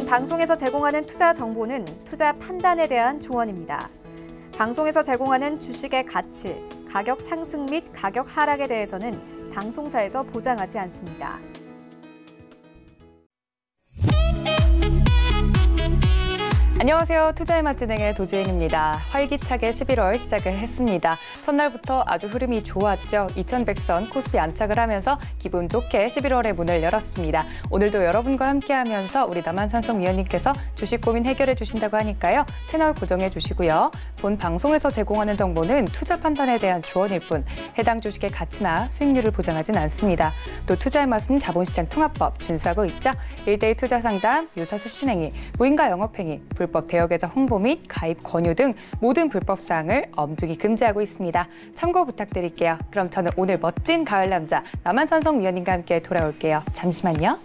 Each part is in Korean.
방송에서 제공하는 투자 정보는 투자 판단에 대한 조언입니다. 방송에서 제공하는 주식의 가치, 가격 상승 및 가격 하락에 대해서는 방송사에서 보장하지 않습니다. 안녕하세요. 투자의 맛 진행의 도지은입니다. 활기차게 11월 시작을 했습니다. 첫날부터 아주 흐름이 좋았죠. 2100선 코스피 안착을 하면서 기분 좋게 11월의 문을 열었습니다. 오늘도 여러분과 함께하면서 우리 남한산성 위원님께서 주식 고민 해결해 주신다고 하니까요. 채널 고정해 주시고요. 본 방송에서 제공하는 정보는 투자 판단에 대한 조언일 뿐 해당 주식의 가치나 수익률을 보장하진 않습니다. 또 투자의 맛은 자본시장 통합법 준수하고 있죠. 1대1 투자 상담, 유사 수신행위, 무인가 영업행위, 불법 대여계좌 홍보 및 가입 권유 등 모든 불법 사항을 엄중히 금지하고 있습니다. 참고 부탁드릴게요. 그럼 저는 오늘 멋진 가을 남자 남한산성 위원님과 함께 돌아올게요. 잠시만요.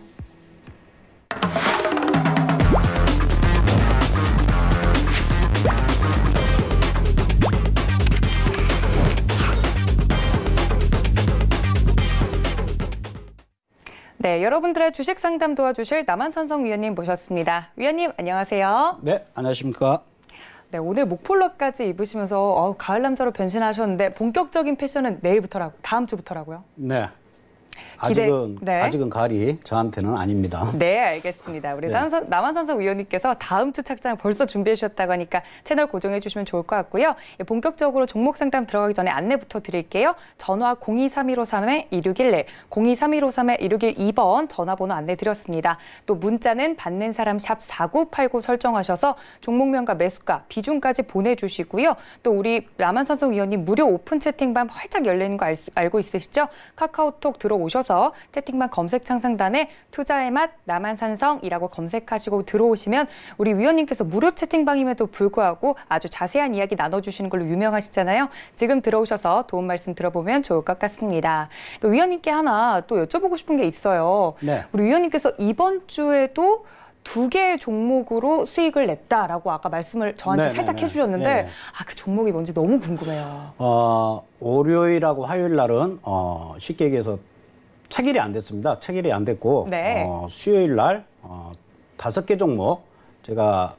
네, 여러분들의 주식 상담 도와주실 남한산성 위원님 모셨습니다. 위원님, 안녕하세요. 네, 안녕하십니까. 네, 오늘 목폴러까지 입으시면서 가을 남자로 변신하셨는데 본격적인 패션은 내일부터라고, 다음 주부터라고요? 네. 아직은 가을이 저한테는 아닙니다. 네, 알겠습니다. 우리 네. 남한산성 위원님께서 다음 주 착장 벌써 준비해 주셨다고 하니까 채널 고정해 주시면 좋을 것 같고요. 본격적으로 종목 상담 들어가기 전에 안내부터 드릴게요. 전화 023153-2611, 023153-2612번 전화번호 안내 드렸습니다. 또 문자는 받는 사람 샵 4989 설정하셔서 종목명과 매수가, 비중까지 보내주시고요. 또 우리 남한산성 위원님 무료 오픈 채팅방 활짝 열리는 거 알고 있으시죠? 카카오톡 들어오셔서 채팅방 검색창 상단에 투자의 맛 남한산성이라고 검색하시고 들어오시면 우리 위원님께서 무료 채팅방임에도 불구하고 아주 자세한 이야기 나눠주시는 걸로 유명하시잖아요. 지금 들어오셔서 도움 말씀 들어보면 좋을 것 같습니다. 위원님께 하나 또 여쭤보고 싶은 게 있어요. 네. 우리 위원님께서 이번 주에도 2개의 종목으로 수익을 냈다라고 아까 말씀을 저한테 살짝 해주셨는데 그 종목이 뭔지 너무 궁금해요. 월요일하고 화요일 날은 쉽게 얘기해서 체결이 안 됐습니다. 체결이 안 됐고 네. 수요일 날 5개 종목 제가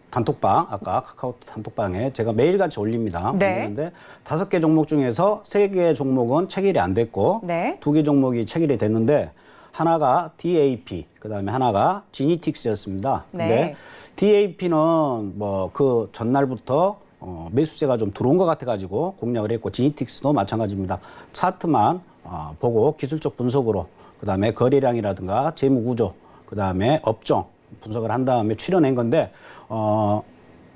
단톡방 아까 카카오 단톡방에 제가 매일같이 올립니다. 네. 올리는데 5개 종목 중에서 3개 종목은 체결이 안 됐고 네. 2개 종목이 체결이 됐는데 하나가 DAP, 그다음에 하나가 지니틱스였습니다. 네. 근데 DAP는 뭐 그 전날부터 매수세가 좀 들어온 것 같아가지고 공략을 했고 지니틱스도 마찬가지입니다. 차트만 보고 기술적 분석으로 그다음에 거래량이라든가 재무 구조 그다음에 업종 분석을 한 다음에 추려낸 건데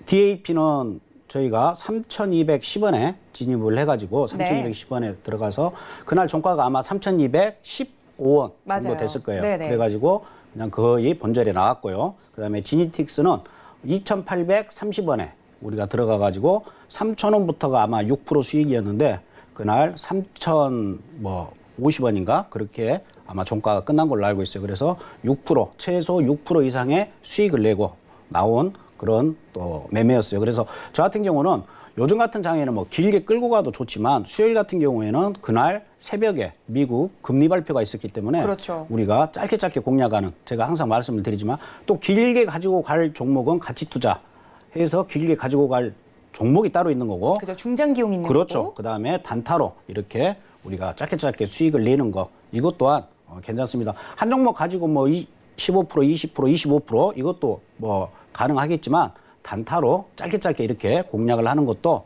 DAP는 저희가 3,210원에 진입을 해가지고 3,210원에 들어가서 그날 종가가 아마 3,215원 정도 됐을 거예요. 네네. 그래가지고 그냥 거의 본절에 나왔고요. 그다음에 지니틱스는 2,830원에 우리가 들어가가지고 3,000원부터가 아마 6% 수익이었는데 그날 3,050원인가 그렇게 아마 종가가 끝난 걸로 알고 있어요. 그래서 6% 최소 6% 이상의 수익을 내고 나온 그런 또 매매였어요. 그래서 저 같은 경우는 요즘 같은 장에는 뭐 길게 끌고 가도 좋지만 수요일 같은 경우에는 그날 새벽에 미국 금리 발표가 있었기 때문에 그렇죠. 우리가 짧게 공략하는 제가 항상 말씀을 드리지만 또 길게 가지고 갈 종목은 가치 투자해서 길게 가지고 갈 종목이 따로 있는 거고. 그죠. 중장기용 있는 그렇죠. 거고. 그다음에 단타로 이렇게 우리가 짧게 수익을 내는 거. 이것 또한 괜찮습니다. 한 종목 가지고 뭐 15%, 20%, 25% 이것도 뭐 가능하겠지만 단타로 짧게 이렇게 공략을 하는 것도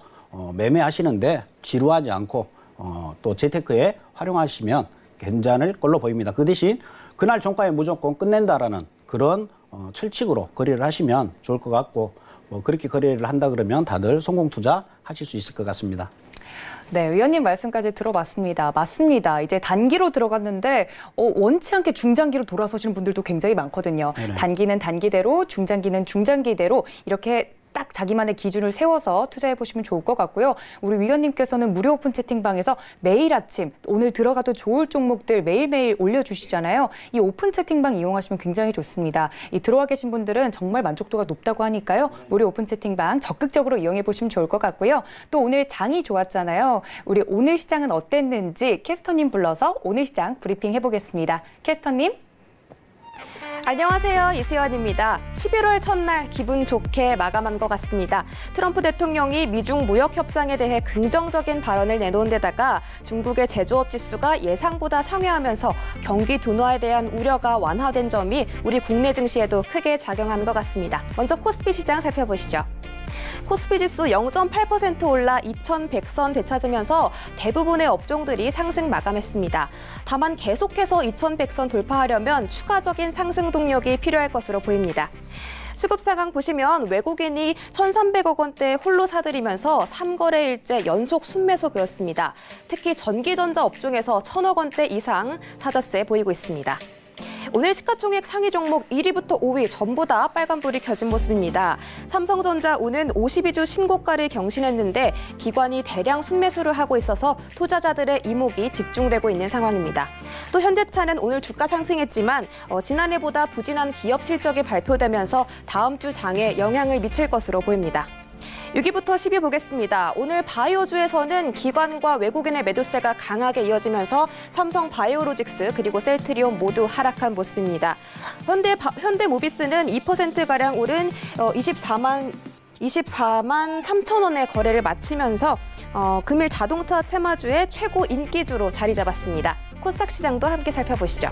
매매하시는데 지루하지 않고 또 재테크에 활용하시면 괜찮을 걸로 보입니다. 그 대신 그날 종가에 무조건 끝낸다라는 그런 철칙으로 거래를 하시면 좋을 것 같고 뭐 그렇게 거래를 한다 그러면 다들 성공 투자 하실 수 있을 것 같습니다. 네, 위원님 말씀까지 들어봤습니다. 맞습니다. 이제 단기로 들어갔는데 원치 않게 중장기로 돌아서시는 분들도 굉장히 많거든요. 네네. 단기는 단기대로, 중장기는 중장기대로 이렇게 딱 자기만의 기준을 세워서 투자해보시면 좋을 것 같고요. 우리 위원님께서는 무료 오픈 채팅방에서 매일 아침 오늘 들어가도 좋을 종목들 매일매일 올려주시잖아요. 이 오픈 채팅방 이용하시면 굉장히 좋습니다. 이 들어와 계신 분들은 정말 만족도가 높다고 하니까요. 무료 오픈 채팅방 적극적으로 이용해보시면 좋을 것 같고요. 또 오늘 장이 좋았잖아요. 우리 오늘 시장은 어땠는지 캐스터님 불러서 오늘 시장 브리핑 해보겠습니다. 캐스터님. 안녕하세요. 이수연입니다. 11월 첫날 기분 좋게 마감한 것 같습니다. 트럼프 대통령이 미중 무역 협상에 대해 긍정적인 발언을 내놓은 데다가 중국의 제조업 지수가 예상보다 상회하면서 경기 둔화에 대한 우려가 완화된 점이 우리 국내 증시에도 크게 작용한 것 같습니다. 먼저 코스피 시장 살펴보시죠. 코스피 지수 0.8% 올라 2,100선 되찾으면서 대부분의 업종들이 상승 마감했습니다. 다만 계속해서 2,100선 돌파하려면 추가적인 상승 동력이 필요할 것으로 보입니다. 수급 상황 보시면 외국인이 1,300억 원대 홀로 사들이면서 3거래일째 연속 순매수 보였습니다. 특히 전기전자 업종에서 1,000억 원대 이상 사자세 보이고 있습니다. 오늘 시가총액 상위 종목 1위부터 5위 전부 다 빨간불이 켜진 모습입니다. 삼성전자 오는 52주 신고가를 경신했는데 기관이 대량 순매수를 하고 있어서 투자자들의 이목이 집중되고 있는 상황입니다. 또 현대차는 오늘 주가 상승했지만 지난해보다 부진한 기업 실적이 발표되면서 다음 주 장에 영향을 미칠 것으로 보입니다. 6위부터 10위 보겠습니다. 오늘 바이오주에서는 기관과 외국인의 매도세가 강하게 이어지면서 삼성 바이오로직스 그리고 셀트리온 모두 하락한 모습입니다. 현대모비스는 2%가량 오른 24만 3천 원의 거래를 마치면서 금일 자동차 테마주의 최고 인기주로 자리 잡았습니다. 코스닥 시장도 함께 살펴보시죠.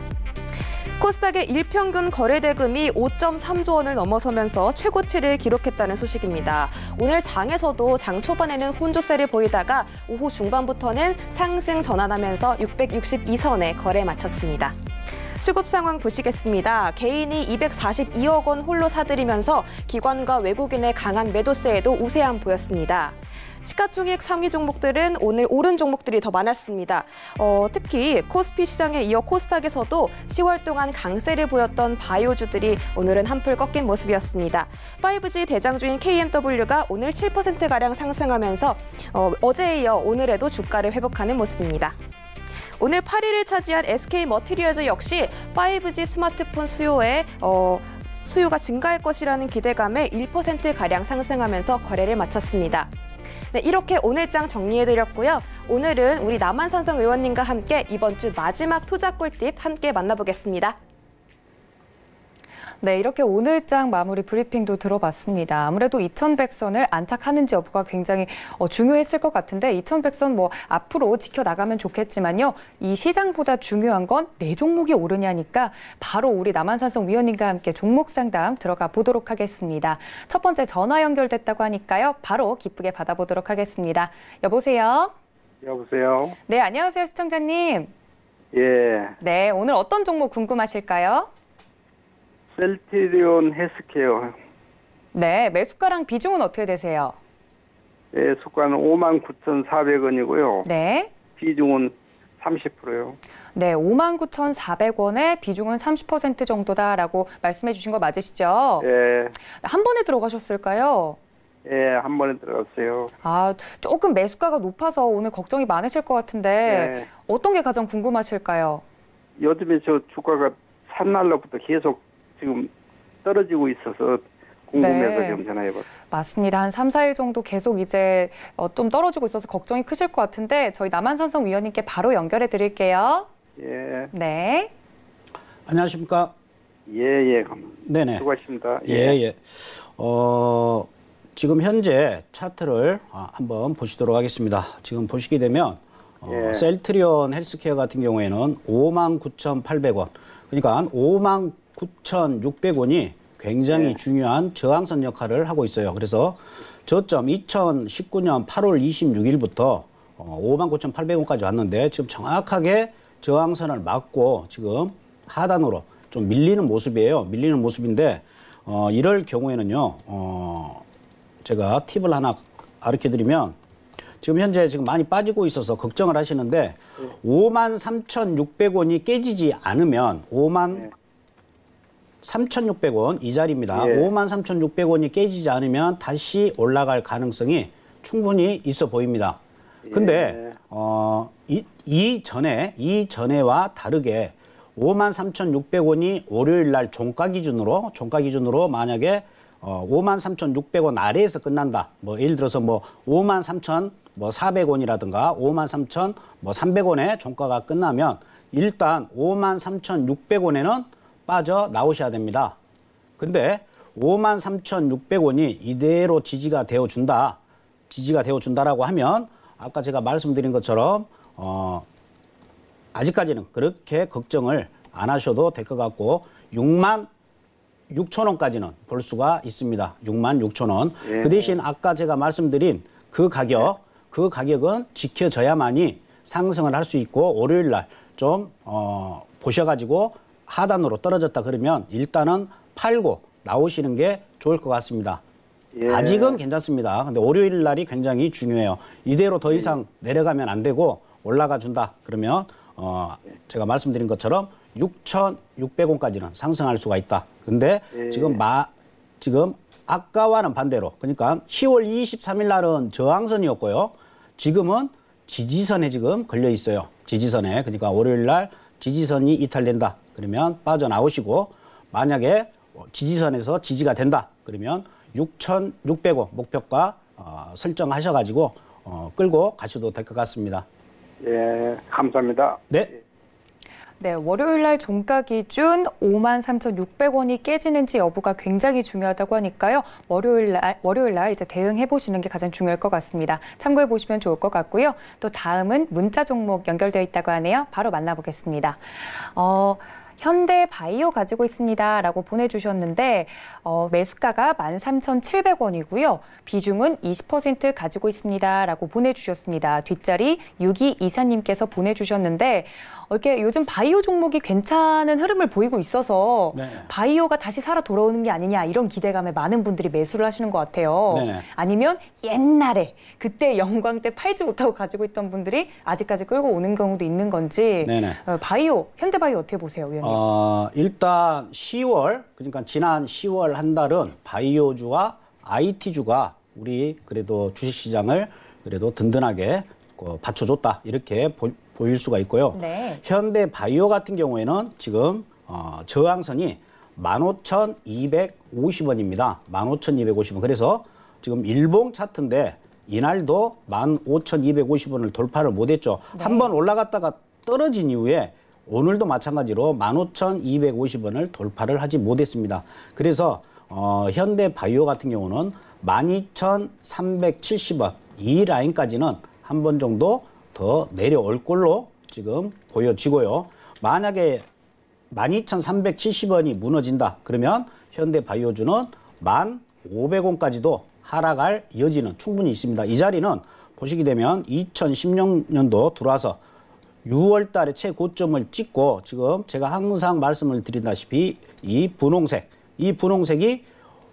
코스닥의 일평균 거래대금이 5.3조 원을 넘어서면서 최고치를 기록했다는 소식입니다. 오늘 장에서도 장 초반에는 혼조세를 보이다가 오후 중반부터는 상승 전환하면서 662선에 거래 마쳤습니다. 수급 상황 보시겠습니다. 개인이 242억 원 홀로 사들이면서 기관과 외국인의 강한 매도세에도 우세함 보였습니다. 시가총액 상위 종목들은 오늘 오른 종목들이 더 많았습니다. 특히 코스피 시장에 이어 코스닥에서도 10월 동안 강세를 보였던 바이오주들이 오늘은 한풀 꺾인 모습이었습니다. 5G 대장주인 KMW가 오늘 7%가량 상승하면서 어제에 이어 오늘에도 주가를 회복하는 모습입니다. 오늘 8위를 차지한 SK머티리얼즈 역시 5G 스마트폰 수요가 증가할 것이라는 기대감에 1%가량 상승하면서 거래를 마쳤습니다. 네, 이렇게 오늘장 정리해드렸고요. 오늘은 우리 남한산성 의원님과 함께 이번 주 마지막 투자 꿀팁 함께 만나보겠습니다. 네, 이렇게 오늘장 마무리 브리핑도 들어봤습니다. 아무래도 2100선을 안착하는지 여부가 굉장히 중요했을 것 같은데 2100선 앞으로 지켜나가면 좋겠지만요. 이 시장보다 중요한 건 내 종목이 오르냐니까 바로 우리 남한산성 위원님과 함께 종목 상담 들어가 보도록 하겠습니다. 첫 번째 전화 연결됐다고 하니까요. 바로 기쁘게 받아보도록 하겠습니다. 여보세요? 여보세요? 네, 안녕하세요, 시청자님. 예. 네, 오늘 어떤 종목 궁금하실까요? 셀트리온 헬스케어. 네, 매수가랑 비중은 어떻게 되세요? 예, 수가는 59,400원이고요. 네. 비중은 30%요. 네, 59,400원에 비중은 30% 정도다라고 말씀해 주신 거 맞으시죠? 예. 한 번에 들어가셨을까요? 예, 한 번에 들어갔어요. 아, 조금 매수가가 높아서 오늘 걱정이 많으실 것 같은데 예. 어떤 게 가장 궁금하실까요? 요즘에 저 주가가 첫날로부터 계속 지금 떨어지고 있어서 궁금해서 네. 지금 전화해봤어요. 맞습니다. 한 3, 4일 정도 계속 이제 좀 떨어지고 있어서 걱정이 크실 것 같은데 저희 남한산성 위원님께 바로 연결해 드릴게요. 예. 네. 안녕하십니까? 예. 네네. 수고하십니다. 예. 지금 현재 차트를 한번 보시도록 하겠습니다. 지금 보시게 되면 예. 셀트리온 헬스케어 같은 경우에는 59,800원. 그러니까 59,600원이 굉장히 네. 중요한 저항선 역할을 하고 있어요. 그래서 저점 2019년 8월 26일부터 59,800원까지 왔는데 지금 정확하게 저항선을 맞고 지금 하단으로 좀 밀리는 모습이에요. 밀리는 모습인데 이럴 경우에는요. 제가 팁을 하나 가르쳐드리면 지금 현재 지금 많이 빠지고 있어서 걱정을 하시는데 53,600원이 깨지지 않으면 53,600원 이 자리입니다. 예. 53,600원이 깨지지 않으면 다시 올라갈 가능성이 충분히 있어 보입니다. 근데 이전에와 다르게 53,600원이 월요일 날 종가 기준으로 만약에 53,600원 아래에서 끝난다. 예를 들어서 53,400원이라든가 53,300원에 종가가 끝나면 일단 53,600원에는 빠져 나오셔야 됩니다. 근데 53,600원이 이대로 지지가 되어준다라고 하면 아까 제가 말씀드린 것처럼 아직까지는 그렇게 걱정을 안 하셔도 될 것 같고 66,000원까지는 볼 수가 있습니다. 66,000원. 예. 그 대신 아까 제가 말씀드린 그 가격은 지켜져야만이 상승을 할 수 있고 월요일 날 좀 보셔가지고 하단으로 떨어졌다 그러면 일단은 팔고 나오시는 게 좋을 것 같습니다. 예. 아직은 괜찮습니다. 근데 월요일 날이 굉장히 중요해요. 이대로 더 이상 내려가면 안 되고 올라가 준다 그러면 제가 말씀드린 것처럼 6,600원까지는 상승할 수가 있다. 근데 예. 지금 아까와는 반대로 그러니까 10월 23일 날은 저항선이었고요. 지금은 지지선에 지금 걸려 있어요. 지지선에. 그러니까 월요일 날 지지선이 이탈된다. 그러면 빠져나오시고 만약에 지지선에서 지지가 된다. 그러면 6,600원 목표가 설정하셔가지고 끌고 가셔도 될 것 같습니다. 예, 감사합니다. 네. 네, 월요일 날 종가 기준 53,600원이 깨지는지 여부가 굉장히 중요하다고 하니까요. 월요일 날 이제 대응해 보시는 게 가장 중요할 것 같습니다. 참고해 보시면 좋을 것 같고요. 또 다음은 문자 종목 연결되어 있다고 하네요. 바로 만나보겠습니다. 현대바이오 가지고 있습니다라고 보내주셨는데 매수가가 13,700원이고요. 비중은 20% 가지고 있습니다라고 보내주셨습니다. 뒷자리 6224님께서 보내주셨는데 이렇게 요즘 바이오 종목이 괜찮은 흐름을 보이고 있어서 네. 바이오가 다시 살아 돌아오는 게 아니냐 이런 기대감에 많은 분들이 매수를 하시는 것 같아요. 네네. 아니면 옛날에 그때 영광 때 팔지 못하고 가지고 있던 분들이 아직까지 끌고 오는 경우도 있는 건지 네네. 바이오, 현대바이오 어떻게 보세요, 위원님? 일단 10월, 그러니까 지난 10월 한 달은 바이오주와 IT주가 우리 그래도 주식시장을 그래도 든든하게 받쳐줬다. 이렇게 보일 수가 있고요. 네. 현대바이오 같은 경우에는 지금 저항선이 15,250원입니다. 15,250원. 그래서 지금 일봉 차트인데 이날도 15,250원을 돌파를 못했죠. 네. 한번 올라갔다가 떨어진 이후에 오늘도 마찬가지로 15,250원을 돌파를 하지 못했습니다. 그래서 현대바이오 같은 경우는 12,370원 이 라인까지는 한 번 정도 더 내려올 걸로 지금 보여지고요. 만약에 12,370원이 무너진다 그러면 현대바이오주는 1,500원까지도 하락할 여지는 충분히 있습니다. 이 자리는 보시게 되면 2016년도 들어와서 6월 달에 최고점을 찍고 지금 제가 항상 말씀을 드린다시피 이 분홍색이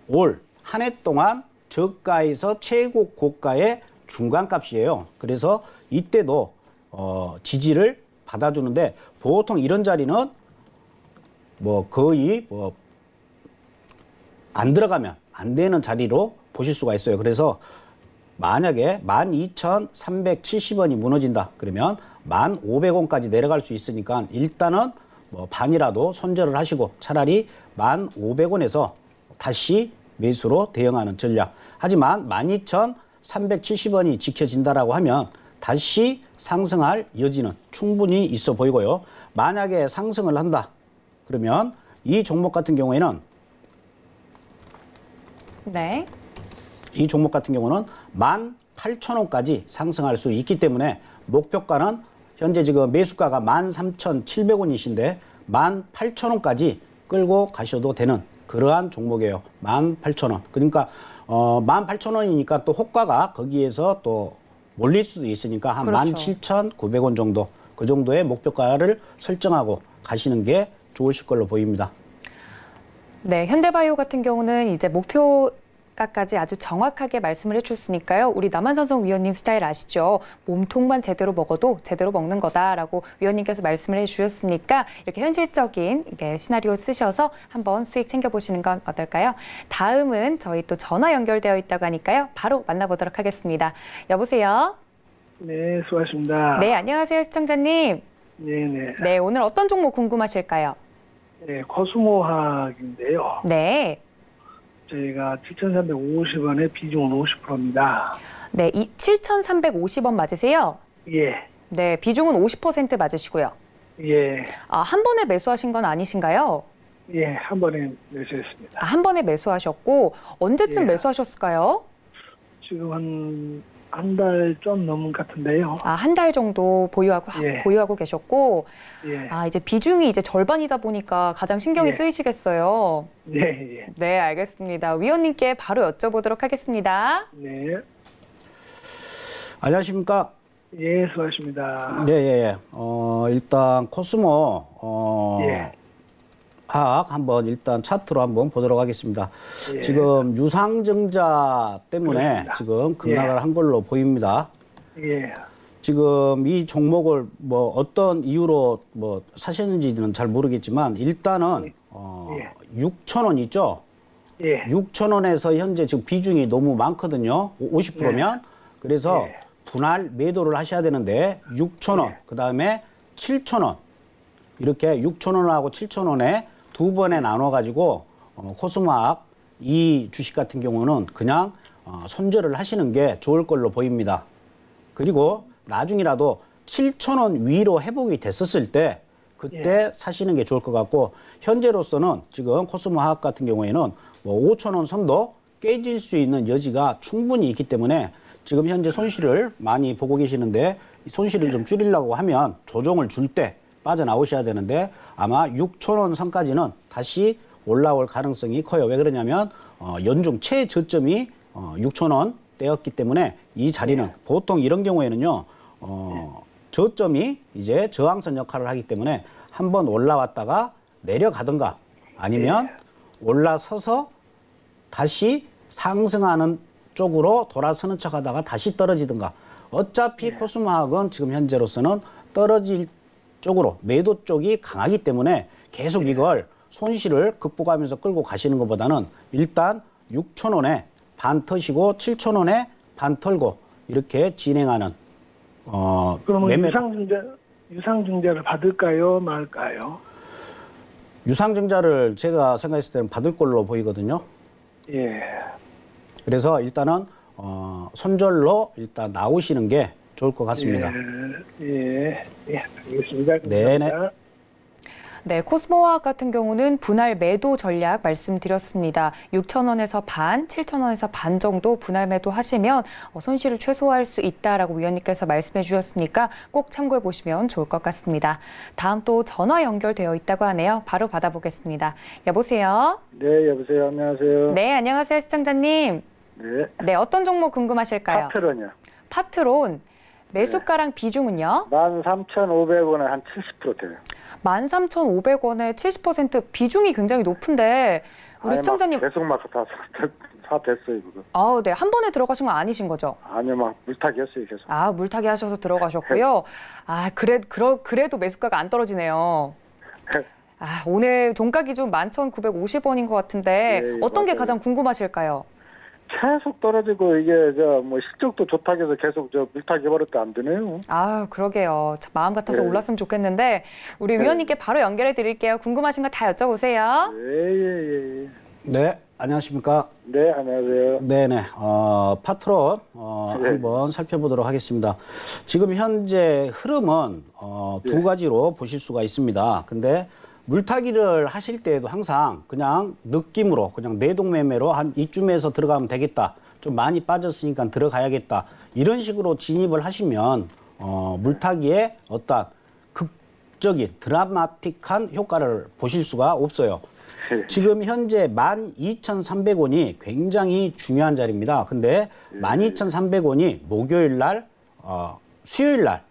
올 한 해 동안 저가에서 최고 고가의 중간값이에요. 그래서 이때도 지지를 받아주는데 보통 이런 자리는 거의 안 들어가면 안 되는 자리로 보실 수가 있어요. 그래서 만약에 12,370원이 무너진다 그러면 1,500원까지 내려갈 수 있으니까 일단은 반이라도 손절을 하시고 차라리 1,500원에서 다시 매수로 대응하는 전략. 하지만 12,370원이 지켜진다라고 하면 다시 상승할 여지는 충분히 있어 보이고요. 만약에 상승을 한다 그러면 이 종목 같은 경우에는 네. 이 종목 같은 경우는 18,000원까지 상승할 수 있기 때문에 목표가는 현재 지금 매수가가 13,700원이신데 18,000원까지 끌고 가셔도 되는 그러한 종목이에요. 18,000원. 그러니까 18,000원이니까 또 호가가 거기에서 또 몰릴 수도 있으니까 한 그렇죠. 17,900원 정도 그 정도의 목표가를 설정하고 가시는 게 좋으실 걸로 보입니다. 네, 현대바이오 같은 경우는 이제 목표가까지 아주 정확하게 말씀을 해주셨으니까요. 우리 남한산성 위원님 스타일 아시죠? 몸통만 제대로 먹어도 제대로 먹는 거다라고 위원님께서 말씀을 해주셨으니까 이렇게 현실적인 시나리오 쓰셔서 한번 수익 챙겨보시는 건 어떨까요? 다음은 저희 또 전화 연결되어 있다고 하니까요. 바로 만나보도록 하겠습니다. 여보세요? 네, 수고하셨습니다. 네, 안녕하세요, 시청자님. 네네. 네, 오늘 어떤 종목 궁금하실까요? 네, 코스모학인데요. 네. 저희가 7,350원에 비중은 50%입니다. 네, 7,350원 맞으세요? 예, 네, 비중은 50% 맞으시고요. 예. 한 번에 매수하신 건 아니신가요? 예, 한 번에 매수했습니다. 아, 한 번에 매수하셨고 언제쯤 예. 매수하셨을까요? 지금 한 달 좀 넘은 것 같은데요. 아, 한 달 정도 예. 보유하고 계셨고, 예, 아, 이제 비중이 이제 절반이다 보니까 가장 신경이 예. 쓰이시겠어요. 예, 예. 네, 알겠습니다. 위원님께 바로 여쭤보도록 하겠습니다. 네, 안녕하십니까? 예, 수고하십니다. 네, 예. 일단 코스모 예. 화학 한번 일단 차트로 한번 보도록 하겠습니다. 예. 지금 유상증자 때문에 그렇습니다. 지금 급락을 한 걸로 보입니다. 예, 지금 이 종목을 뭐 어떤 이유로 뭐 사셨는지는 잘 모르겠지만 일단은 예. 6,000원 있죠? 예, 6,000원에서 현재 지금 비중이 너무 많거든요. 50%면. 그래서 예. 분할 매도를 하셔야 되는데 6,000원, 예. 그다음에 7,000원. 이렇게 6,000원하고 7,000원에 두 번에 나눠 가지고 코스모화학 이 주식 같은 경우는 그냥 손절을 하시는 게 좋을 걸로 보입니다. 그리고 나중이라도 7,000원 위로 회복이 됐었을 때 그때 사시는 게 좋을 것 같고 현재로서는 지금 코스모화학 같은 경우에는 뭐 5,000원 선도 깨질 수 있는 여지가 충분히 있기 때문에 지금 현재 손실을 많이 보고 계시는데 손실을 좀 줄이려고 하면 조정을 줄 때 빠져나오셔야 되는데 아마 6,000원 선까지는 다시 올라올 가능성이 커요. 왜 그러냐면 연중 최저점이 6,000원 대였기 때문에 이 자리는 보통 이런 경우에는요 저점이 이제 저항선 역할을 하기 때문에 한번 올라왔다가 내려가든가 아니면 올라서서 다시 상승하는 쪽으로 돌아서는 척하다가 다시 떨어지든가 어차피 코스모화학은 지금 현재로서는 떨어질 쪽으로 매도 쪽이 강하기 때문에 계속 이걸 손실을 극복하면서 끌고 가시는 것보다는 일단 6,000원에 반 터시고 7,000원에 반 털고 이렇게 진행하는 그러면 매매 유상증자를 받을까요, 말까요? 유상증자를 제가 생각했을 때는 받을 걸로 보이거든요. 예, 그래서 일단은 손절로 일단 나오시는 게 좋을 것 같습니다. 예, 알겠습니다. 네네. 감사합니다. 네, 코스모화학 같은 경우는 분할 매도 전략 말씀드렸습니다. 6,000원에서 반, 7,000원에서 반 정도 분할 매도 하시면 손실을 최소화할 수 있다라고 위원님께서 말씀해 주셨으니까 꼭 참고해 보시면 좋을 것 같습니다. 다음 또 전화 연결되어 있다고 하네요. 바로 받아보겠습니다. 여보세요? 네, 여보세요. 안녕하세요. 네, 안녕하세요, 시청자님. 네. 네, 어떤 종목 궁금하실까요? 파트론이요. 파트론. 매수가랑 비중은요? 13,500원에 한 70% 돼요. 13,500원에 70% 비중이 굉장히 높은데 우리 아니, 시청자님 막 계속 막 다 됐어요, 그거. 아, 네. 한 번에 들어가신 건 아니신 거죠? 아니요, 막 물타기였어요, 계속. 아, 물타기 하셔서 들어가셨고요. 아, 그래도 매수가가 안 떨어지네요. 아, 오늘 종가 기준 11,950원인 것 같은데 예, 어떤 게 맞아요. 가장 궁금하실까요? 계속 떨어지고 이게 뭐 실적도 좋다고 해서 계속 물타기 해버렸다 안 되네요. 아, 그러게요. 참 마음 같아서 예. 올랐으면 좋겠는데 우리 위원님께 바로 연결해 드릴게요. 궁금하신 거 다 여쭤보세요. 예. 네, 안녕하십니까? 네, 안녕하세요. 네네. 파트론 네. 한번 살펴보도록 하겠습니다. 지금 현재 흐름은 두 가지로 보실 수가 있습니다. 근데 물타기를 하실 때에도 항상 그냥 느낌으로 그냥 내동매매로 한 이쯤에서 들어가면 되겠다. 좀 많이 빠졌으니까 들어가야겠다. 이런 식으로 진입을 하시면 물타기에 어떤 극적인 드라마틱한 효과를 보실 수가 없어요. 지금 현재 12,300원이 굉장히 중요한 자리입니다. 근데 12,300원이 목요일 날, 수요일 날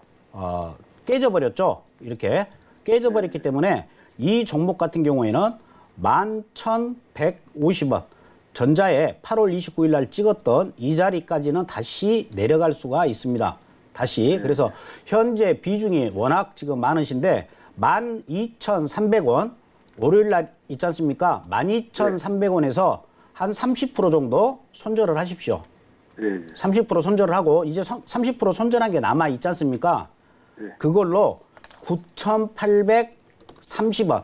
깨져버렸죠. 이렇게 깨져버렸기 때문에 이 종목 같은 경우에는 11,150원. 전자에 8월 29일 날 찍었던 이 자리까지는 다시 내려갈 수가 있습니다. 다시. 그래서 현재 비중이 워낙 지금 많으신데 12,300원 월요일 날 있지 않습니까? 12,300원에서 한 30% 정도 손절을 하십시오. 30% 손절을 하고 이제 30% 손절한 게 남아 있지 않습니까? 그걸로 9,830원,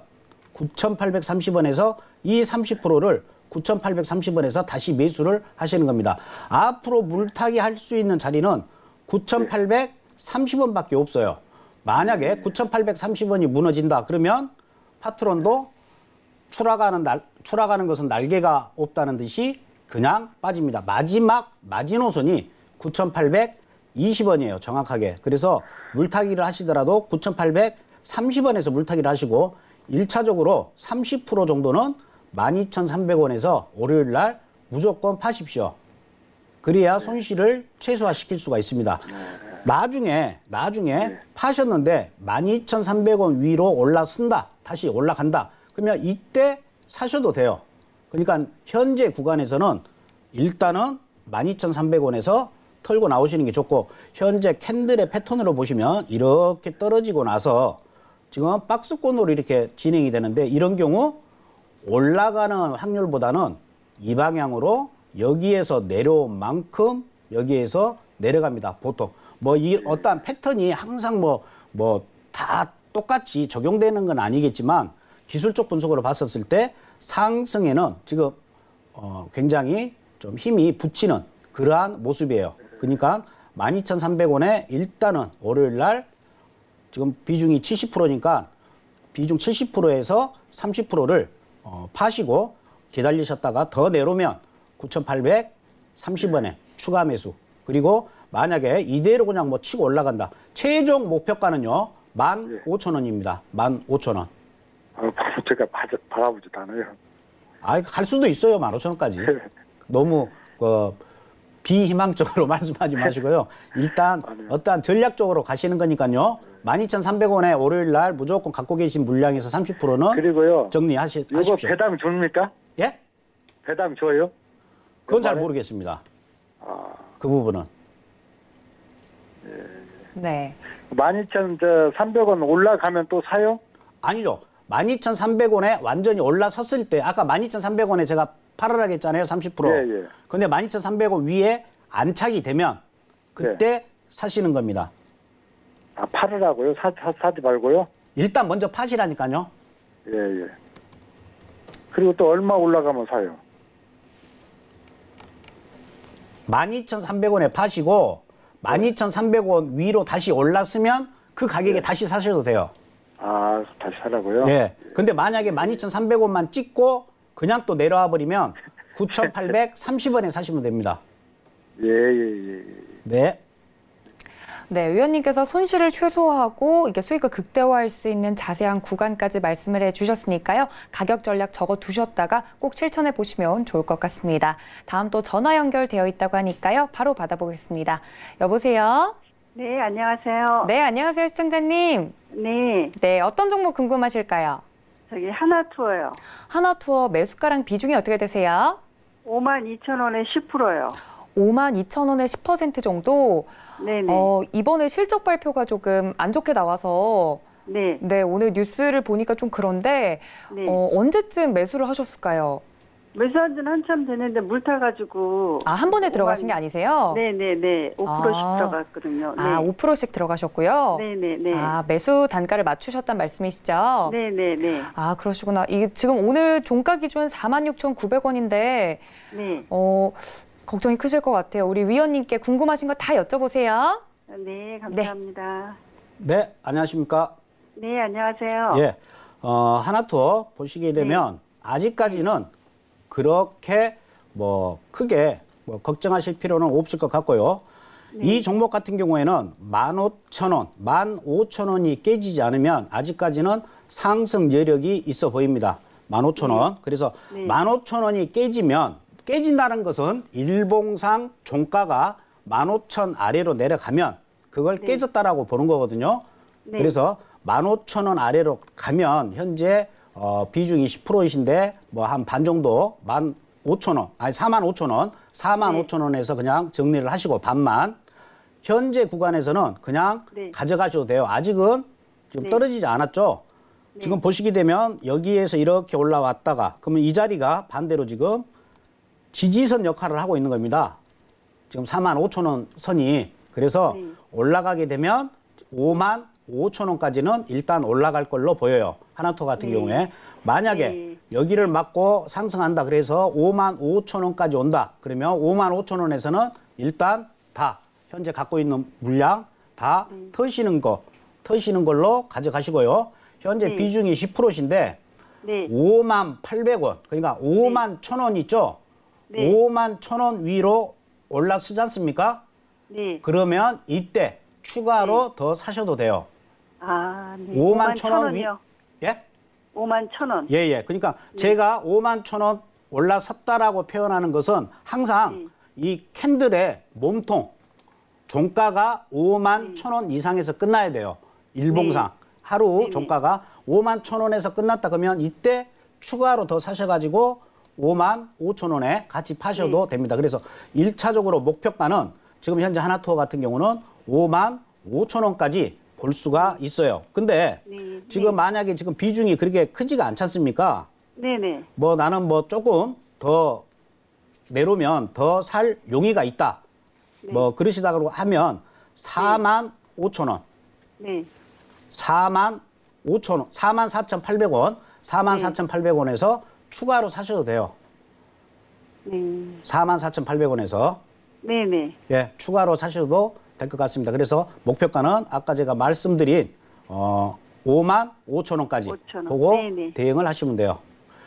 9,830원에서 이 30%를 9,830원에서 다시 매수를 하시는 겁니다. 앞으로 물타기 할 수 있는 자리는 9,830원밖에 없어요. 만약에 9,830원이 무너진다 그러면 파트론도 추락하는 것은 날개가 없다는 듯이 그냥 빠집니다. 마지막 마지노선이 9,820원이에요. 정확하게. 그래서 물타기를 하시더라도 9,830원에서 물타기를 하시고 1차적으로 30% 정도는 12,300원에서 월요일 날 무조건 파십시오. 그래야 손실을 최소화시킬 수가 있습니다. 나중에 파셨는데 12,300원 위로 올라선다. 다시 올라간다. 그러면 이때 사셔도 돼요. 그러니까 현재 구간에서는 일단은 12,300원에서 털고 나오시는 게 좋고, 현재 캔들의 패턴으로 보시면 이렇게 떨어지고 나서 지금 박스권으로 이렇게 진행이 되는데, 이런 경우 올라가는 확률보다는 이 방향으로 여기에서 내려온 만큼 여기에서 내려갑니다. 보통 어떠한 패턴이 항상 다 똑같이 적용되는 건 아니겠지만, 기술적 분석으로 봤었을 때 상승에는 지금 굉장히 좀 힘이 붙이는 그러한 모습이에요. 그러니까 12,300원에 일단은 월요일 날 지금 비중이 70%니까 비중 70%에서 30%를 파시고 기다리셨다가 더 내려오면 9,830원에 추가 매수. 그리고 만약에 이대로 그냥 치고 올라간다. 최종 목표가는요, 15,000원입니다. 15,000원. 제가 바라보지도 않아요. 갈 수도 있어요. 15,000원까지. 너무 비희망적으로 말씀하지 마시고요. 일단 어떠한 전략적으로 가시는 거니까요. 12,300원에 월요일 날 무조건 갖고 계신 물량에서 30%는 그리고요. 정리하십시오. 이거 배당 줍니까? 예? 배당 줘요? 그건 잘 모르겠습니다. 그 부분은. 네. 12,300원 올라가면 또 사요? 아니죠. 12,300원에 완전히 올라섰을 때, 아까 12,300원에 제가 팔으라고 했잖아요. 30%. 예. 근데 12,300원 위에 안착이 되면 그때 사시는 겁니다. 팔으라고요? 사지 말고요? 일단 먼저 파시라니까요. 예. 그리고 또 얼마 올라가면 사요? 12,300원에 파시고 12,300원 위로 다시 올랐으면 그 가격에 다시 사셔도 돼요. 다시 사라고요? 네. 근데 만약에 12,300원만 찍고 그냥 또 내려와 버리면 9,830원에 사시면 됩니다. 예. 네. 네, 위원님께서 손실을 최소화하고 이게 수익을 극대화할 수 있는 자세한 구간까지 말씀을 해주셨으니까요. 가격 전략 적어두셨다가 꼭 실천해 보시면 좋을 것 같습니다. 다음 또 전화 연결되어 있다고 하니까요. 바로 받아보겠습니다. 여보세요? 네, 안녕하세요. 네, 안녕하세요, 시청자님. 네. 네, 어떤 종목 궁금하실까요? 저기 하나투어요. 하나투어 매수가랑 비중이 어떻게 되세요? 52,000원에 10%요. 52,000원에 10% 정도? 네네. 이번에 실적 발표가 조금 안 좋게 나와서 네, 오늘 뉴스를 보니까 좀 그런데 네. 언제쯤 매수를 하셨을까요? 매수한 지는 한참 됐는데 물 타가지고. 한 번에 들어가신 게 아니세요? 네네네. 5%씩 들어갔거든요. 네. 5%씩 들어가셨고요? 네네네. 매수 단가를 맞추셨단 말씀이시죠? 네네네. 그러시구나. 이게 지금 오늘 종가 기준 46,900원인데 네. 걱정이 크실 것 같아요. 우리 위원님께 궁금하신 거 다 여쭤보세요. 네, 감사합니다. 네, 안녕하십니까? 네, 안녕하세요. 예. 하나투어 보시게 되면 아직까지는 그렇게 크게 걱정하실 필요는 없을 것 같고요. 이 종목 같은 경우에는 15,000원, 15,000원이 깨지지 않으면 아직까지는 상승 여력이 있어 보입니다. 15,000원. 그래서 15,000원이 깨진다는 것은 일봉상 종가가 15,000 아래로 내려가면 그걸 깨졌다라고 보는 거거든요. 그래서 15,000원 아래로 가면 현재 비중이 10%이신데 한 반 정도 15,000원, 45,000원, 45,000원에서 그냥 정리를 하시고 반만 현재 구간에서는 그냥 가져가셔도 돼요. 아직은 지금 떨어지지 않았죠. 지금 보시게 되면 여기에서 이렇게 올라왔다가 그러면 이 자리가 반대로 지금 지지선 역할을 하고 있는 겁니다. 지금 45,000원 선이. 그래서 올라가게 되면 55,000원까지는 일단 올라갈 걸로 보여요. 하나투어 같은 경우에. 만약에 여기를 맞고 상승한다 그래서 55,000원까지 온다. 그러면 55,000원에서는 일단 다 현재 갖고 있는 물량 다 터시는 걸로 가져가시고요. 현재 비중이 10%신데 네. 5만 800원. 그러니까 5만 1,000원 있죠? 네. 5만 1,000원 위로 올라서지 않습니까? 네. 그러면 이때 추가로 더 사셔도 돼요. 아, 네. 5만 1,000원 위. 원이요. 예? 5만 1,000원. 예, 예. 그러니까 제가 5만 1,000원 올라섰다라고 표현하는 것은 항상 이 캔들의 몸통, 종가가 5만 1,000원 이상에서 끝나야 돼요. 일봉상. 하루 종가가 5만 1,000원에서 끝났다 그러면 이때 추가로 더 사셔가지고 5만 5,000원에 같이 파셔도 됩니다. 그래서 1차적으로 목표가는 지금 현재 하나투어 같은 경우는 5만 5,000원까지 볼 수가 있어요. 근데 지금 만약에 지금 비중이 그렇게 크지가 않지 않습니까? 네네. 뭐 나는 뭐 조금 더 내려오면 더 살 용의가 있다. 뭐 그러시다고 하면 4만 5,000원. 네. 4만 5,000원, 4만 4,800원, 4만 4,800원에서 추가로 사셔도 돼요. 네. 4만 4,800원에서 네네. 예, 추가로 사셔도 될 것 같습니다. 그래서 목표가는 아까 제가 말씀드린 5만 5,000원까지 5,000원. 보고 네네. 대응을 하시면 돼요.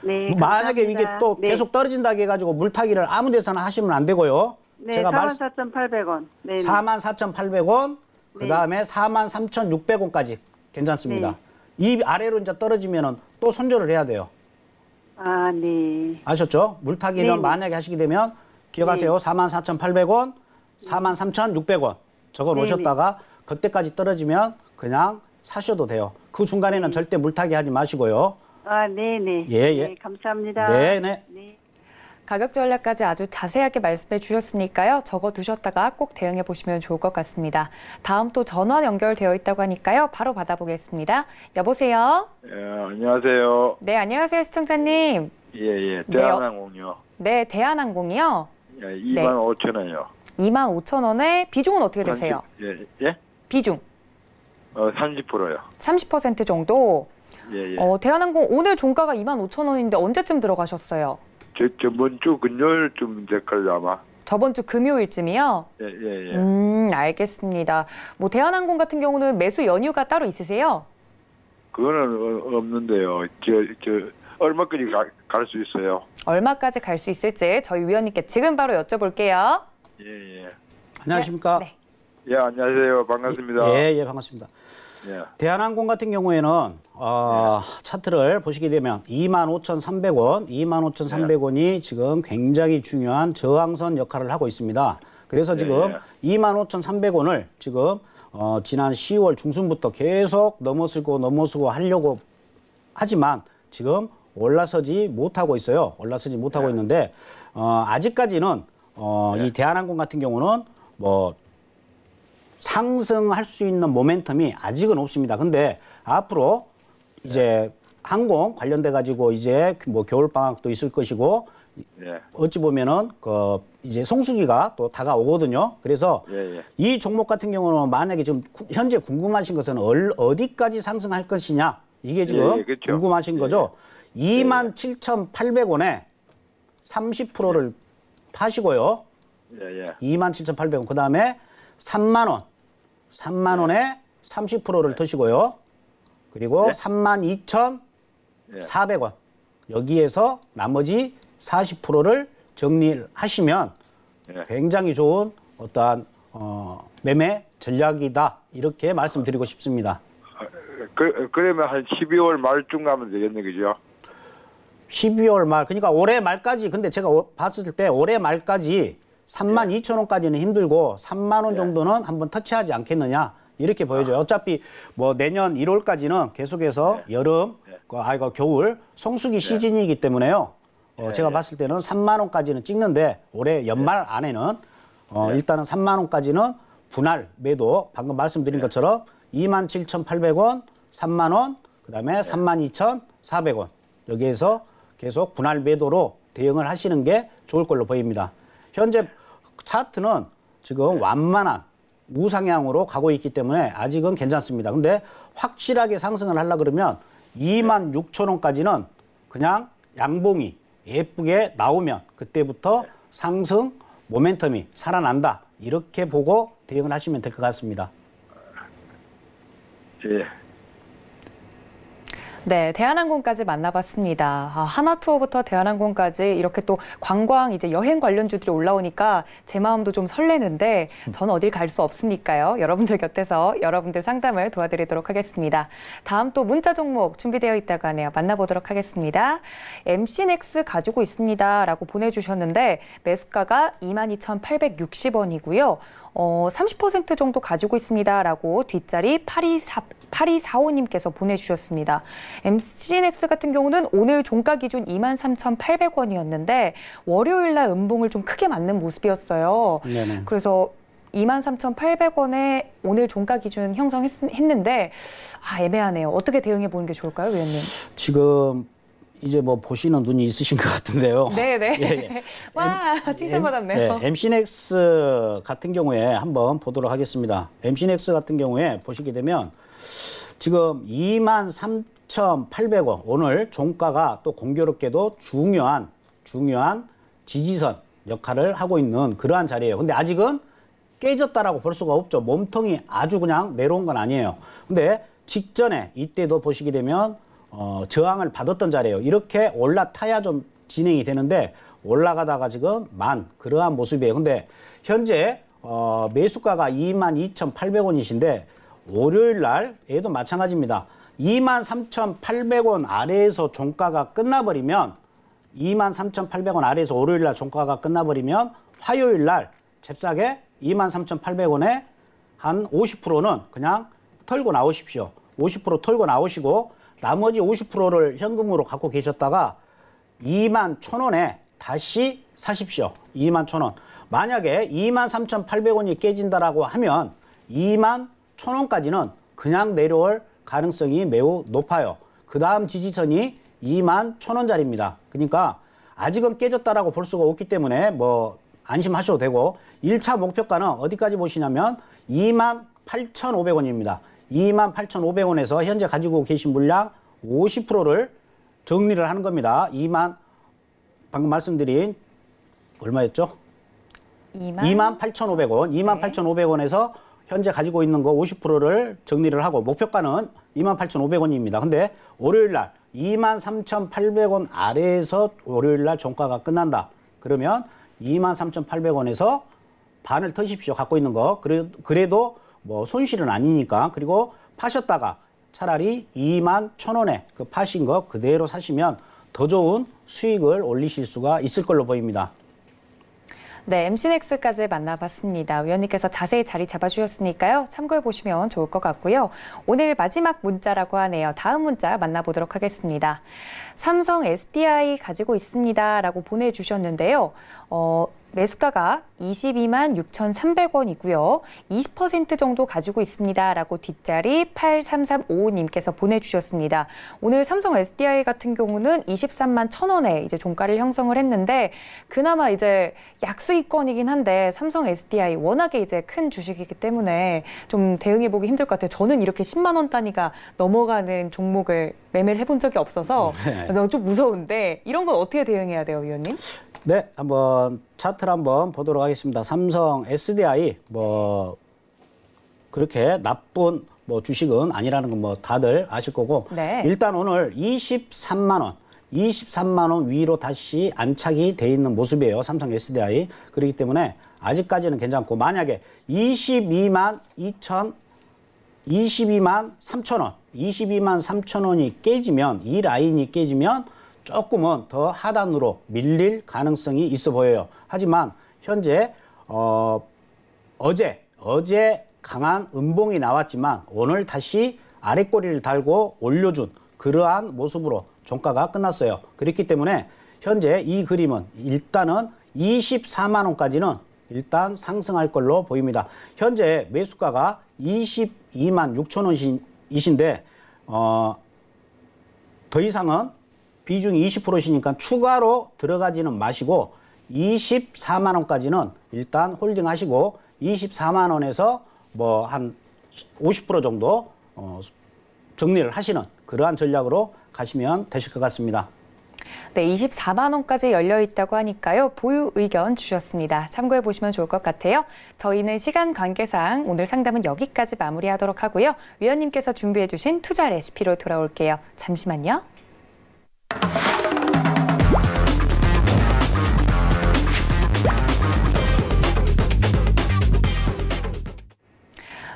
네. 만약에 이게 감사합니다. 또 네. 계속 떨어진다고 해가지고 물타기를 아무 데서나 하시면 안 되고요. 네. 제가 44,800원. 네. 44,800원, 그 다음에 43,600원까지 괜찮습니다. 이 아래로 이제 떨어지면은 또 손절을 해야 돼요. 아, 네. 아셨죠? 물타기는 네. 만약에 하시게 되면 기억하세요. 44,800원, 43,600원 적어 놓으셨다가 그때까지 떨어지면 그냥 사셔도 돼요. 그 중간에는 절대 물타기 하지 마시고요. 아, 네네. 예, 예. 네, 감사합니다. 네네. 네. 가격 전략까지 아주 자세하게 말씀해 주셨으니까요. 적어두셨다가 꼭 대응해 보시면 좋을 것 같습니다. 다음 또 전화 연결되어 있다고 하니까요. 바로 받아보겠습니다. 여보세요? 예, 안녕하세요. 네, 안녕하세요, 시청자님. 예, 대한항공요. 네, 대한항공이요. 예, 25,000원이요. 25,000원에 비중은 어떻게 되세요? 예? 비중? 30%요. 30% 정도? 예. 대한항공 오늘 종가가 25,000원인데 언제쯤 들어가셨어요? 저번 주 금요일쯤 될걸요, 아마. 저번 주 금요일쯤이요? 예. 알겠습니다. 뭐 대한항공 같은 경우는 매수 연휴가 따로 있으세요? 그거는 없는데요. 얼마까지 갈 수 있어요? 얼마까지 갈 수 있을지 저희 위원님께 지금 바로 여쭤볼게요. 예. 안녕하십니까? 네. 예, 안녕하세요. 반갑습니다. 예, 반갑습니다. 예. 대한항공 같은 경우에는 차트를 보시게 되면 25,300원, 25,300원이 지금 굉장히 중요한 저항선 역할을 하고 있습니다. 그래서 지금 25,300원을 지금 지난 10월 중순부터 계속 넘어서고 하려고 하지만 지금 올라서지 못하고 있어요. 올라서지 못하고 있는데 아직까지는 이 대한항공 같은 경우는 뭐 상승할 수 있는 모멘텀이 아직은 없습니다. 근데 앞으로 이제 항공 관련돼 가지고 이제 뭐 겨울 방학도 있을 것이고 어찌 보면은 이제 성수기가 또 다가오거든요. 그래서 이 종목 같은 경우는 만약에 지금 현재 궁금하신 것은 어디까지 상승할 것이냐 이게 지금 그렇죠. 궁금하신 거죠. 27,800원에 30%를 파시고요. 27,800원. 그 다음에 3만 원에 30%를 드시고요. 그리고 32,400원. 여기에서 나머지 40%를 정리를 하시면 굉장히 좋은 어떠한 매매 전략이다. 이렇게 말씀드리고 싶습니다. 그러면 한 12월 말쯤 가면 되겠네, 그죠? 12월 말, 그러니까 올해 말까지, 근데 제가 봤을 때 올해 말까지 32,000원까지는 힘들고 3만 원 정도는 한번 터치하지 않겠느냐 이렇게 보여져요. 어차피 뭐 내년 1월까지는 계속해서 여름, 겨울 성수기 시즌이기 때문에요. 제가 봤을 때는 3만 원까지는 찍는데 올해 연말 안에는 일단은 3만 원까지는 분할 매도 방금 말씀드린 것처럼 27,800원, 3만 원, 그다음에 32,400원 여기에서 계속 분할 매도로 대응을 하시는 게 좋을 걸로 보입니다. 현재 차트는 지금 완만한 우상향으로 가고 있기 때문에 아직은 괜찮습니다. 근데 확실하게 상승을 하려 그러면 26,000원까지는 그냥 양봉이 예쁘게 나오면 그때부터 상승 모멘텀이 살아난다. 이렇게 보고 대응을 하시면 될 것 같습니다. 네, 대한항공까지 만나봤습니다. 하나투어부터 대한항공까지 이렇게 또 관광, 이제 여행 관련주들이 올라오니까 제 마음도 좀 설레는데 저는 어딜 갈 수 없으니까요. 여러분들 곁에서 여러분들 상담을 도와드리도록 하겠습니다. 다음 또 문자 종목 준비되어 있다고 하네요. 만나보도록 하겠습니다. MC넥스 가지고 있습니다. 라고 보내주셨는데 매수가가 22,860원이고요. 30% 정도 가지고 있습니다. 라고 뒷자리 8245님께서 보내주셨습니다. MC넥스 같은 경우는 오늘 종가 기준 23,800원이었는데 월요일 날 음봉을 좀 크게 맞는 모습이었어요. 네네. 그래서 23,800원에 오늘 종가 기준 형성했는데 애매하네요. 어떻게 대응해 보는 게 좋을까요, 위원님? 지금 이제 뭐 보시는 눈이 있으신 것 같은데요. 네네. 예. 와, 칭찬받았네요. 네, MC넥스 같은 경우에 한번 보도록 하겠습니다. MC넥스 같은 경우에 보시게 되면 지금 23,800원 오늘 종가가 또 공교롭게도 중요한 지지선 역할을 하고 있는 그러한 자리예요. 근데 아직은 깨졌다라고 볼 수가 없죠. 몸통이 아주 그냥 내려온 건 아니에요. 근데 직전에 이때도 보시게 되면 저항을 받았던 자리예요. 이렇게 올라타야 좀 진행이 되는데 올라가다가 지금 그러한 모습이에요. 근데 현재 매수가가 22,800원이신데 월요일 날에도 마찬가지입니다. 23,800원 아래에서 종가가 끝나버리면 23,800원 아래에서 월요일 날 종가가 끝나버리면 화요일 날 잽싸게 23,800원에 한 50%는 그냥 털고 나오십시오. 50% 털고 나오시고 나머지 50%를 현금으로 갖고 계셨다가 21,000원에 다시 사십시오. 21,000원. 만약에 23,800원이 깨진다라고 하면 21,000원까지는 그냥 내려올 가능성이 매우 높아요. 그 다음 지지선이 21,000원짜리입니다. 그러니까 아직은 깨졌다라고 볼 수가 없기 때문에 뭐 안심하셔도 되고 1차 목표가는 어디까지 보시냐면 28,500원입니다. 28,500원에서 현재 가지고 계신 물량 50%를 정리를 하는 겁니다. 방금 말씀드린 얼마였죠? 28,500원. 28,500원에서 현재 가지고 있는 거 50%를 정리를 하고 목표가는 28,500원입니다. 근데 월요일 날 23,800원 아래에서 월요일 날 종가가 끝난다. 그러면 23,800원에서 반을 터십시오. 갖고 있는 거. 그래도 뭐 손실은 아니니까. 그리고 파셨다가 차라리 21,000원에 그 파신 거 그대로 사시면 더 좋은 수익을 올리실 수가 있을 걸로 보입니다. 네, MC넥스까지 만나봤습니다. 위원님께서 자세히 자리 잡아주셨으니까요. 참고해보시면 좋을 것 같고요. 오늘 마지막 문자라고 하네요. 다음 문자 만나보도록 하겠습니다. 삼성 SDI 가지고 있습니다. 라고 보내주셨는데요. 매수가가 226,300원이고요. 20% 정도 가지고 있습니다. 라고 뒷자리 83355님께서 보내주셨습니다. 오늘 삼성 SDI 같은 경우는 23만1,000원에 이제 종가를 형성을 했는데 그나마 이제 약수익권이긴 한데 삼성 SDI 워낙에 이제 큰 주식이기 때문에 좀 대응해보기 힘들 것 같아요. 저는 이렇게 10만 원 단위가 넘어가는 종목을 매매를 해본 적이 없어서 좀 무서운데 이런 건 어떻게 대응해야 돼요, 위원님? 네, 한번 차트를 한번 보도록 하겠습니다. 삼성 SDI 뭐 그렇게 나쁜 뭐 주식은 아니라는 건 뭐 다들 아실 거고 네. 일단 오늘 23만 원 위로 다시 안착이 돼 있는 모습이에요. 삼성 SDI. 그렇기 때문에 아직까지는 괜찮고 만약에 22만 3천 원이 깨지면 이 라인이 깨지면 조금은 더 하단으로 밀릴 가능성이 있어 보여요. 하지만 현재 어제 강한 음봉이 나왔지만 오늘 다시 아랫꼬리를 달고 올려준 그러한 모습으로 종가가 끝났어요. 그렇기 때문에 현재 이 그림은 일단은 24만 원까지는 일단 상승할 걸로 보입니다. 현재 매수가가 22만 6천 원이신데 더 이상은 비중이 20%시니까 추가로 들어가지는 마시고 24만 원까지는 일단 홀딩 하시고 24만 원에서 뭐 한 50% 정도 정리를 하시는 그러한 전략으로 가시면 되실 것 같습니다. 네, 24만 원까지 열려 있다고 하니까요. 보유 의견 주셨습니다. 참고해 보시면 좋을 것 같아요. 저희는 시간 관계상 오늘 상담은 여기까지 마무리하도록 하고요. 위원님께서 준비해 주신 투자 레시피로 돌아올게요. 잠시만요.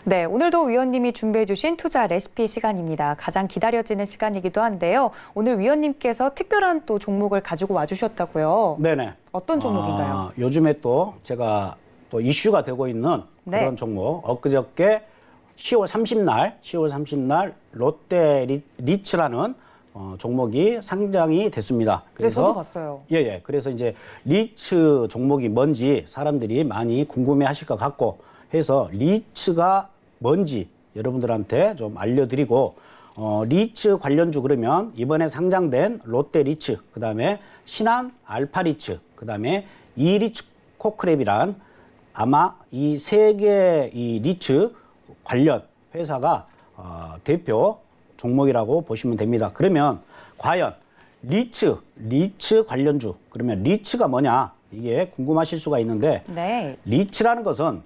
네, 오늘도 위원님이 준비해 주신 투자 레시피 시간입니다. 가장 기다려지는 시간이기도 한데요. 오늘 위원님께서 특별한 또 종목을 가지고 와주셨다고요. 네네. 어떤 종목인가요? 요즘에 또 제가 또 이슈가 되고 있는 네. 그런 종목. 엊그저께 10월 30날 롯데 리츠라는 종목이 상장이 됐습니다. 그래서 저도 봤어요. 예. 그래서 이제 리츠 종목이 뭔지 사람들이 많이 궁금해하실 것 같고 해서 리츠가 뭔지 여러분들한테 좀 알려드리고 리츠 관련주 그러면 이번에 상장된 롯데 리츠, 그다음에 신한 알파 리츠, 그다음에 이리츠 코크랩이란 아마 이 세 개 이 리츠 관련 회사가 대표 종목이라고 보시면 됩니다. 그러면 과연 리츠 관련주 그러면 리츠가 뭐냐 이게 궁금하실 수가 있는데 네. 리츠라는 것은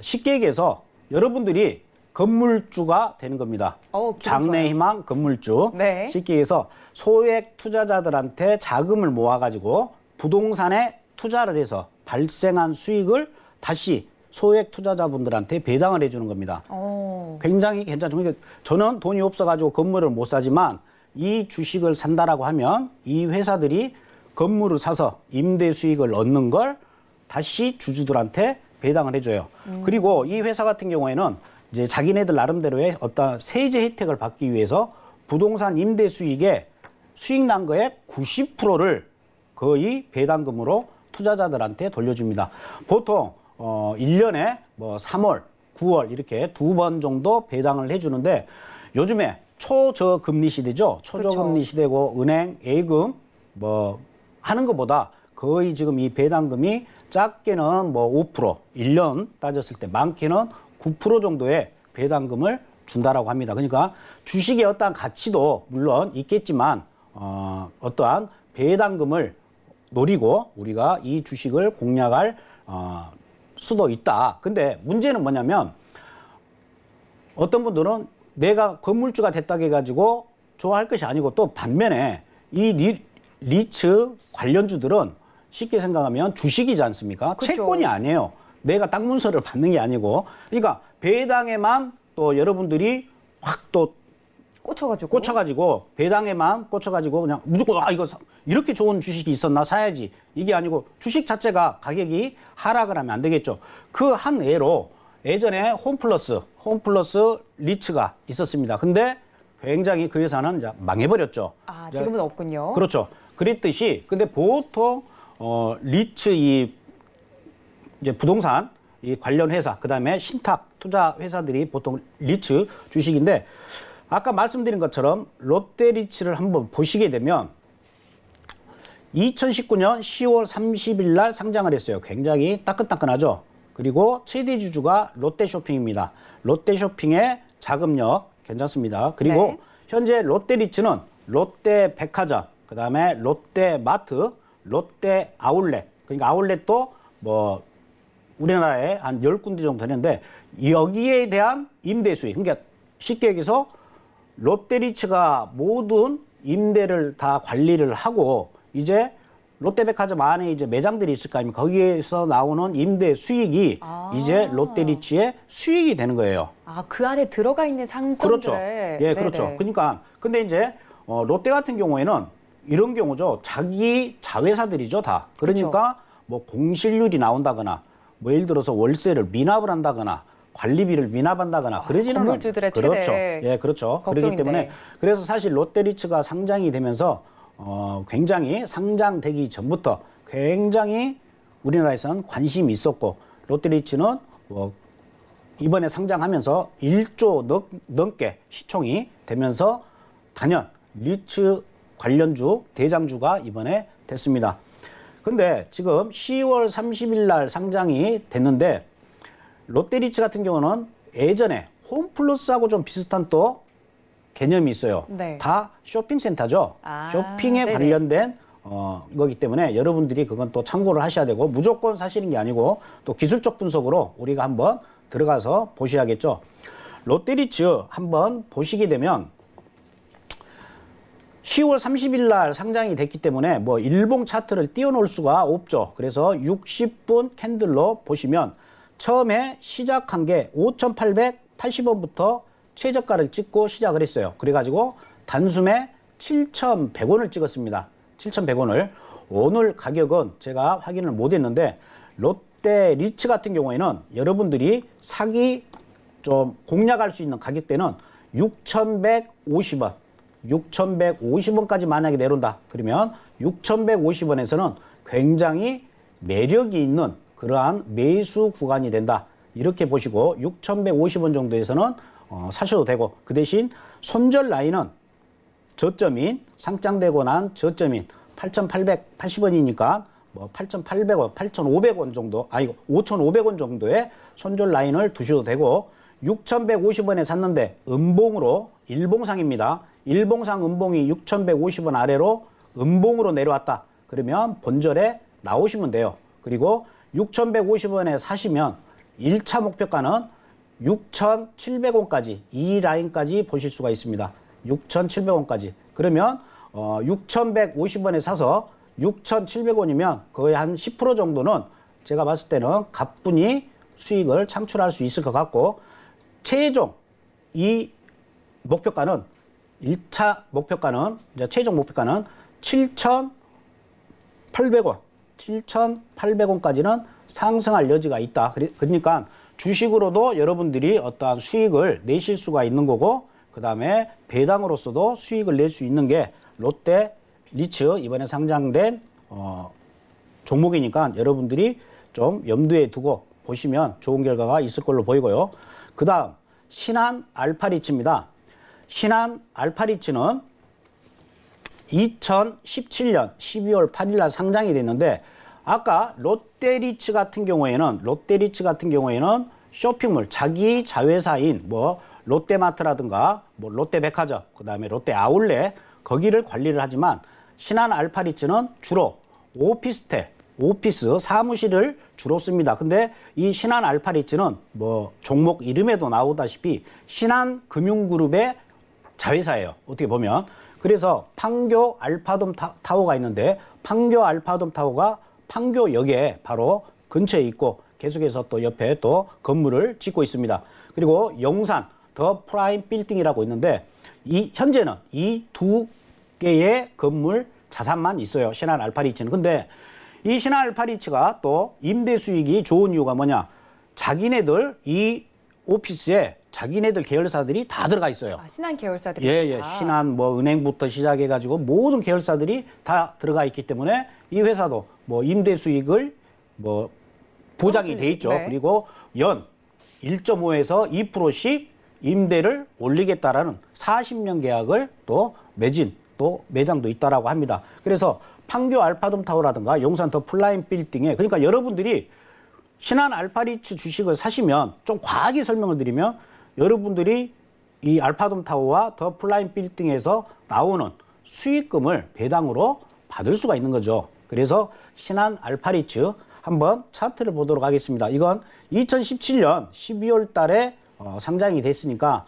쉽게 얘기해서 여러분들이 건물주가 되는 겁니다. 장래희망 건물주. 네. 쉽게 얘기해서 소액 투자자들한테 자금을 모아가지고 부동산에 투자를 해서 발생한 수익을 다시 소액 투자자분들한테 배당을 해주는 겁니다. 굉장히 괜찮죠. 저는 돈이 없어가지고 건물을 못 사지만 이 주식을 산다라고 하면 이 회사들이 건물을 사서 임대 수익을 얻는 걸 다시 주주들한테 배당을 해줘요. 그리고 이 회사 같은 경우에는 이제 자기네들 나름대로의 어떤 세제 혜택을 받기 위해서 부동산 임대 수익에 수익 난 거의 90%를 거의 배당금으로 투자자들한테 돌려줍니다. 보통 1년에 뭐 3월, 9월 이렇게 2번 정도 배당을 해주는데 요즘에 초저금리 시대죠. 초저금리 그렇죠. 시대고 은행, 예금 뭐 하는 것보다 거의 지금 이 배당금이 작게는 뭐 5%, 1년 따졌을 때 많게는 9% 정도의 배당금을 준다라고 합니다. 그러니까 주식의 어떠한 가치도 물론 있겠지만 어떠한 배당금을 노리고 우리가 이 주식을 공략할 수도 있다. 근데 문제는 뭐냐면 어떤 분들은 내가 건물주가 됐다고 해가지고 좋아할 것이 아니고 또 반면에 이 리츠 관련주들은 쉽게 생각하면 주식이지 않습니까? 그렇죠. 채권이 아니에요. 내가 땅 문서를 받는 게 아니고. 그러니까 배당에만 또 여러분들이 확 또 꽂혀가지고 배당에만 꽂혀가지고 그냥 무조건 이거 이렇게 좋은 주식이 있었나 사야지. 이게 아니고 주식 자체가 가격이 하락을 하면 안 되겠죠. 그 한 예로 예전에 홈플러스 리츠가 있었습니다. 근데 굉장히 그 회사는 이제 망해버렸죠. 지금은 없군요. 그렇죠. 그랬듯이 근데 보통 리츠 이제 부동산 이 관련 회사 그다음에 신탁 투자 회사들이 보통 리츠 주식인데 아까 말씀드린 것처럼 롯데 리츠를 한번 보시게 되면 2019년 10월 30일 날 상장을 했어요. 굉장히 따끈따끈하죠. 그리고 최대 주주가 롯데쇼핑입니다. 롯데쇼핑의 자금력 괜찮습니다. 그리고 네. 현재 롯데 리츠는 롯데백화점, 그다음에 롯데마트, 롯데 아울렛. 그러니까 아울렛도 뭐 우리나라에 한 10군데 정도 되는데 여기에 대한 임대 수익. 그러니까 쉽게 얘기해서 롯데리츠가 모든 임대를 다 관리를 하고 이제 롯데백화점 안에 이제 매장들이 있을 거 아닙니까? 거기에서 나오는 임대 수익이 이제 롯데리츠의 수익이 되는 거예요. 그 안에 들어가 있는 상점들에. 그렇죠. 예, 그렇죠. 그러니까 근데 이제 롯데 같은 경우에는 이런 경우죠. 자기 자회사들이죠, 다. 그러니까 그렇죠. 뭐 공실률이 나온다거나 뭐 예를 들어서 월세를 미납을 한다거나 관리비를 미납한다거나 그러지는 건물주들의 그렇죠. 최대 예, 그렇죠. 걱정인데. 그렇기 때문에 그래서 사실 롯데리츠가 상장이 되면서 굉장히 상장되기 전부터 굉장히 우리나라에서는 관심이 있었고 롯데리츠는 이번에 상장하면서 1조 넘게 시총이 되면서 단연 리츠 관련주 대장주가 이번에 됐습니다. 근데 지금 10월 30일 날 상장이 됐는데 롯데리츠 같은 경우는 예전에 홈플러스하고 좀 비슷한 또 개념이 있어요. 네. 다 쇼핑센터죠. 쇼핑에 네네. 관련된 거기 때문에 여러분들이 그건 또 참고를 하셔야 되고 무조건 사시는 게 아니고 또 기술적 분석으로 우리가 한번 들어가서 보셔야겠죠. 롯데리츠 한번 보시게 되면 10월 30일 날 상장이 됐기 때문에 뭐 일봉 차트를 띄워놓을 수가 없죠. 그래서 60분 캔들로 보시면 처음에 시작한 게 5,880원부터 최저가를 찍고 시작을 했어요. 그래가지고 단숨에 7,100원을 찍었습니다. 7,100원을. 오늘 가격은 제가 확인을 못했는데 롯데리츠 같은 경우에는 여러분들이 사기 좀 공략할 수 있는 가격대는 6,150원. 6,150원까지 만약에 내려온다. 그러면 6,150원에서는 굉장히 매력이 있는 그러한 매수 구간이 된다. 이렇게 보시고 6,150원 정도에서는 사셔도 되고 그 대신 손절 라인은 저점인 상장되고 난 저점인 8,880원이니까 뭐 8,800원, 8,500원 정도, 아이고 5,500원 정도의 손절 라인을 두셔도 되고 6,150원에 샀는데 음봉으로 일봉상입니다. 일봉상 음봉이 6,150원 아래로 음봉으로 내려왔다. 그러면 본절에 나오시면 돼요. 그리고 6,150원에 사시면 1차 목표가는 6,700원까지 이 라인까지 보실 수가 있습니다. 6,700원까지. 그러면 6,150원에 사서 6,700원이면 거의 한 10% 정도는 제가 봤을 때는 가뿐히 수익을 창출할 수 있을 것 같고 최종 이 목표가는 1차 목표가는 이제 최종 목표가는 7,800원. 7,800원까지는 상승할 여지가 있다. 그러니까 주식으로도 여러분들이 어떠한 수익을 내실 수가 있는 거고 그 다음에 배당으로서도 수익을 낼 수 있는 게 롯데리츠 이번에 상장된 종목이니까 여러분들이 좀 염두에 두고 보시면 좋은 결과가 있을 걸로 보이고요. 그 다음 신한 알파리츠입니다. 신한 알파리츠는 2017년 12월 8일 날 상장이 됐는데 아까 롯데리츠 같은 경우에는 쇼핑몰 자기 자회사인 뭐 롯데마트라든가 뭐 롯데백화점 그다음에 롯데 아울렛 거기를 관리를 하지만 신한 알파리츠는 주로 오피스 사무실을 주로 씁니다. 근데 이 신한 알파리츠는 뭐 종목 이름에도 나오다시피 신한금융그룹의 자회사예요. 어떻게 보면. 그래서 판교 알파돔 타워가 있는데 판교 알파돔 타워가 판교역에 바로 근처에 있고 계속해서 또 옆에 또 건물을 짓고 있습니다. 그리고 용산 더 프라임 빌딩이라고 있는데 현재는 이 두 개의 건물 자산만 있어요. 신한 알파리츠는. 근데 이 신한 알파리츠가 또 임대 수익이 좋은 이유가 뭐냐? 자기네들 이 오피스에 자기네들 계열사들이 다 들어가 있어요. 신한 계열사들이. 예. 신한 뭐 은행부터 시작해가지고 모든 계열사들이 다 들어가 있기 때문에 이 회사도 뭐 임대 수익을 뭐 보장이 돼 있죠. 네. 그리고 연 1.5에서 2%씩 임대를 올리겠다라는 40년 계약을 또 매진 또 매장도 있다라고 합니다. 그래서 판교 알파돔 타워라든가 용산 더 플라임 빌딩에 그러니까 여러분들이 신한 알파리츠 주식을 사시면 좀 과하게 설명을 드리면 여러분들이 이 알파돔 타워와 더 플라임 빌딩에서 나오는 수익금을 배당으로 받을 수가 있는 거죠. 그래서 신한 알파리츠 한번 차트를 보도록 하겠습니다. 이건 2017년 12월 달에 상장이 됐으니까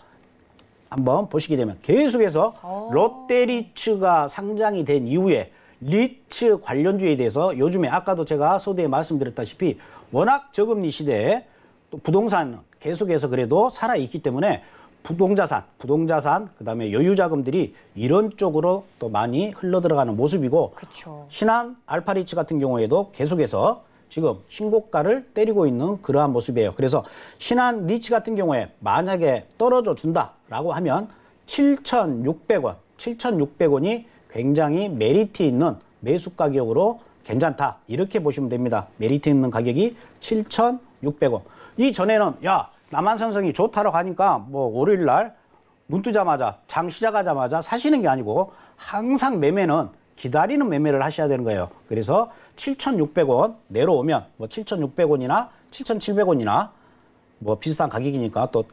한번 보시게 되면 계속해서 롯데리츠가 상장이 된 이후에 리츠 관련주에 대해서 요즘에 아까도 제가 서두에 말씀드렸다시피 워낙 저금리 시대에 또 부동산 계속해서 그래도 살아있기 때문에 부동자산 그다음에 여유자금들이 이런 쪽으로 또 많이 흘러들어가는 모습이고 그쵸. 신한 알파리츠 같은 경우에도 계속해서 지금 신고가를 때리고 있는 그러한 모습이에요. 그래서 신한 리츠 같은 경우에 만약에 떨어져 준다라고 하면 7,600원, 7,600원이 굉장히 메리트 있는 매수 가격으로 괜찮다. 이렇게 보시면 됩니다. 메리트 있는 가격이 7,600원. 이전에는 남한산성이 좋다라고 하니까 뭐 월요일 날 눈 뜨자마자 장 시작하자마자 사시는 게 아니고 항상 매매는 기다리는 매매를 하셔야 되는 거예요. 그래서 7,600원 내려오면 뭐 7,600원이나 7,700원이나 뭐 비슷한 가격이니까 또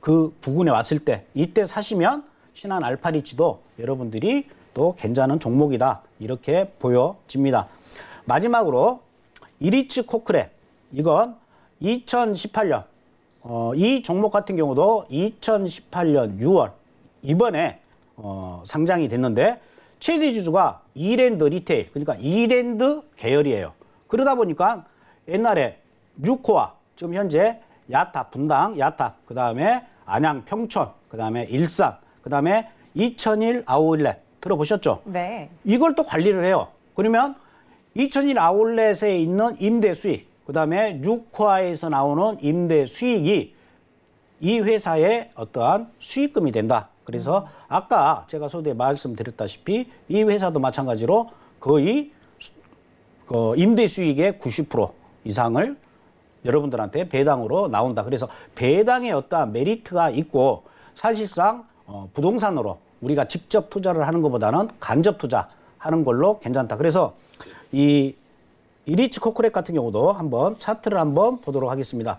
그 부근에 왔을 때 이때 사시면 신한 알파리치도 여러분들이 또 괜찮은 종목이다. 이렇게 보여집니다. 마지막으로 이리츠 코크랩. 이건 2018년 이 종목 같은 경우도 2018년 6월 이번에 상장이 됐는데 최대 주주가 이랜드 리테일, 그러니까 이랜드 계열이에요. 그러다 보니까 옛날에 뉴코아, 지금 현재 야타, 분당, 야타, 그 다음에 안양, 평촌, 그 다음에 일산, 그 다음에 2001 아울렛 들어보셨죠? 네. 이걸 또 관리를 해요. 그러면 2001 아울렛에 있는 임대 수익, 그 다음에 뉴코아에서 나오는 임대 수익이 이 회사의 어떠한 수익금이 된다. 그래서 아까 제가 소대에 말씀드렸다시피 이 회사도 마찬가지로 거의 임대 수익의 90% 이상을 여러분들한테 배당으로 나온다. 그래서 배당에 어떠한 메리트가 있고 사실상 부동산으로 우리가 직접 투자를 하는 것보다는 간접 투자하는 걸로 괜찮다. 그래서 이 이리츠 코크랩 같은 경우도 한번 차트를 한번 보도록 하겠습니다.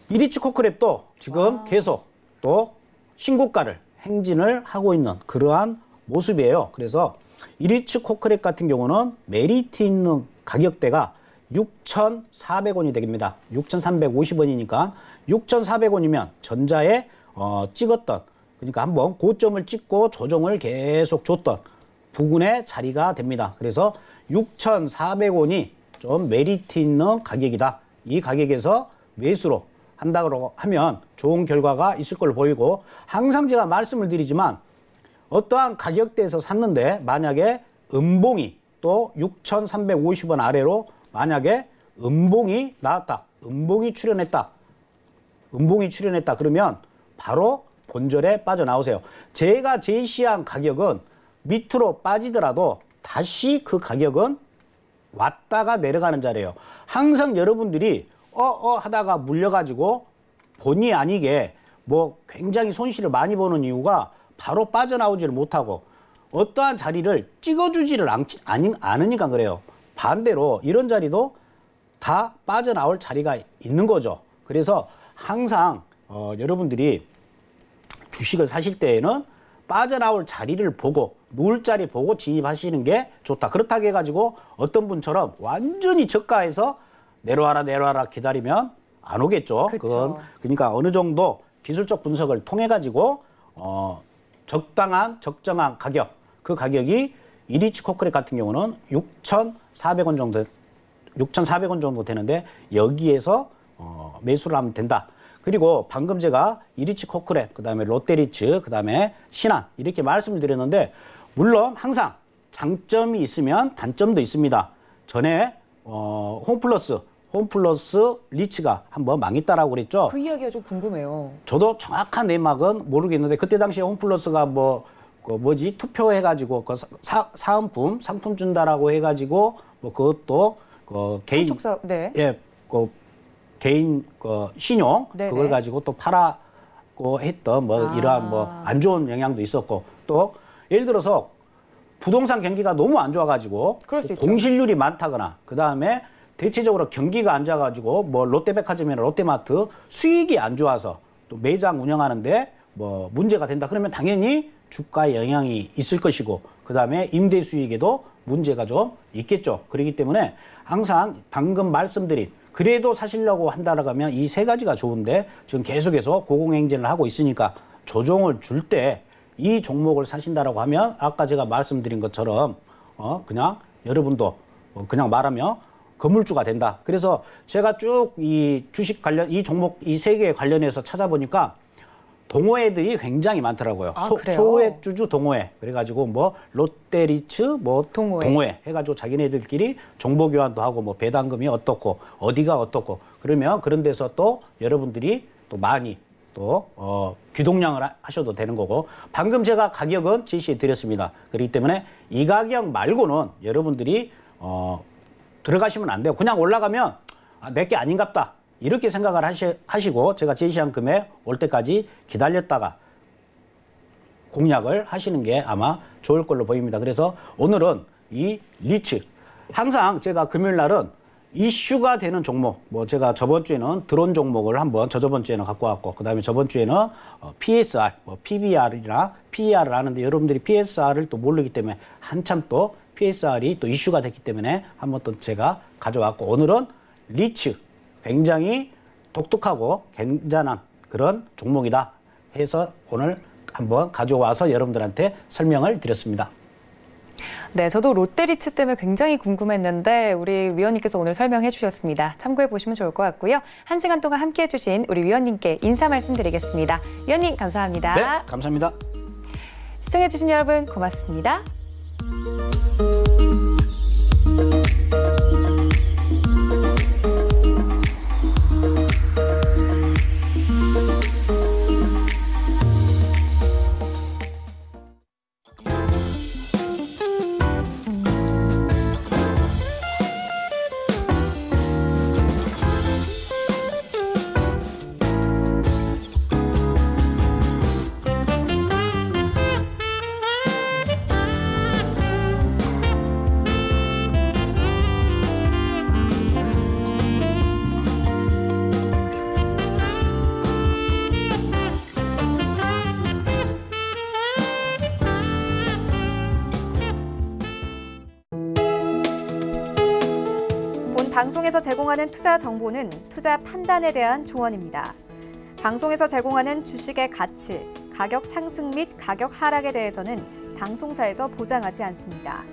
이리츠 코크랩도 지금 계속 또 신고가를 행진을 하고 있는 그러한 모습이에요. 그래서 이리츠 코크랩 같은 경우는 메리트 있는 가격대가 6,400원이 되겠습니다. 6,350원이니까 6,400원이면 전자에 찍었던, 그러니까 한번 고점을 찍고 조정을 계속 줬던 부근의 자리가 됩니다. 그래서 6,400원이 좀 메리트 있는 가격이다. 이 가격에서 매수로 한다고 하면 좋은 결과가 있을 걸로 보이고, 항상 제가 말씀을 드리지만 어떠한 가격대에서 샀는데 만약에 음봉이 또 6,350원 아래로 만약에 음봉이 나왔다. 음봉이 출현했다. 그러면 바로 본절에 빠져나오세요. 제가 제시한 가격은 밑으로 빠지더라도 다시 그 가격은 왔다가 내려가는 자리예요. 항상 여러분들이 하다가 물려가지고 본의 아니게 뭐 굉장히 손실을 많이 보는 이유가 바로 빠져나오지를 못하고 어떠한 자리를 찍어주지를 않으니까 그래요. 반대로 이런 자리도 다 빠져나올 자리가 있는 거죠. 그래서 항상 여러분들이 주식을 사실 때에는 빠져나올 자리를 보고 누울 자리 보고 진입하시는 게 좋다. 그렇다고 해가지고 어떤 분처럼 완전히 저가에서 내려와라 기다리면 안 오겠죠. 그건 그러니까 어느 정도 기술적 분석을 통해 가지고 적정한 가격, 그 가격이 이리츠 코크랩 같은 경우는 6,400원 정도 되는데 여기에서 매수를 하면 된다. 그리고 방금 제가 이리츠 코크랩, 그 다음에 롯데리츠, 그 다음에 신한 이렇게 말씀을 드렸는데 물론 항상 장점이 있으면 단점도 있습니다. 전에 홈플러스 리츠가 한번 망했다라고 그랬죠. 그 이야기가 좀 궁금해요. 저도 정확한 내막은 모르겠는데 그때 당시에 홈플러스가 투표해가지고 사은품 상품 준다라고 해가지고 그것도 개인 개인 신용 네네. 그걸 가지고 또 팔아고 했던 이러한 안 좋은 영향도 있었고, 또 예를 들어서 부동산 경기가 너무 안 좋아가지고 공실률이 많다거나 그 다음에 대체적으로 경기가 안 좋아가지고 롯데백화점이나 롯데마트 수익이 안 좋아서 또 매장 운영하는데 문제가 된다. 그러면 당연히 주가에 영향이 있을 것이고 그 다음에 임대 수익에도 문제가 좀 있겠죠. 그렇기 때문에 항상 방금 말씀드린 그래도 사시려고 한다라고 하면 이 세 가지가 좋은데 지금 계속해서 고공행진을 하고 있으니까 조정을 줄 때 이 종목을 사신다라고 하면 아까 제가 말씀드린 것처럼 그냥 여러분도 그냥 말하면 건물주가 된다. 그래서 제가 쭉 이 주식 관련 이 종목 이 세 개에 관련해서 찾아보니까 동호회들이 굉장히 많더라고요. 소액 주주 동호회. 그래가지고 롯데리츠 동호회 해가지고 자기네들끼리 정보 교환도 하고 배당금이 어떻고 어디가 어떻고 그러면 그런 데서 또 여러분들이 또 많이 또 귀동량을 하셔도 되는 거고, 방금 제가 가격은 제시해 드렸습니다. 그렇기 때문에 이 가격 말고는 여러분들이 들어가시면 안 돼요. 그냥 올라가면 내게 아닌갑다. 이렇게 생각을 하시고 제가 제시한 금액 올 때까지 기다렸다가 공략을 하시는 게 아마 좋을 걸로 보입니다. 그래서 오늘은 이 리츠, 항상 제가 금요일 날은 이슈가 되는 종목, 뭐 제가 저번 주에는 드론 종목을 한번 저번 주에는 갖고 왔고, 그다음에 저번 주에는 PSR, 뭐 PBR이나 PER을 하는데 여러분들이 PSR을 또 모르기 때문에 한참 또 PSR이 또 이슈가 됐기 때문에 한번 또 제가 가져왔고, 오늘은 리츠, 굉장히 독특하고 괜찮은 그런 종목이다 해서 오늘 한번 가져와서 여러분들한테 설명을 드렸습니다. 네, 저도 롯데리츠 때문에 굉장히 궁금했는데 우리 위원님께서 오늘 설명해 주셨습니다. 참고해 보시면 좋을 것 같고요. 1시간 동안 함께해 주신 우리 위원님께 인사 말씀드리겠습니다. 위원님 감사합니다. 네, 감사합니다. 시청해 주신 여러분 고맙습니다. 방송에서 제공하는 투자 정보는 투자 판단에 대한 조언입니다. 방송에서 제공하는 주식의 가치, 가격 상승 및 가격 하락에 대해서는 방송사에서 보장하지 않습니다.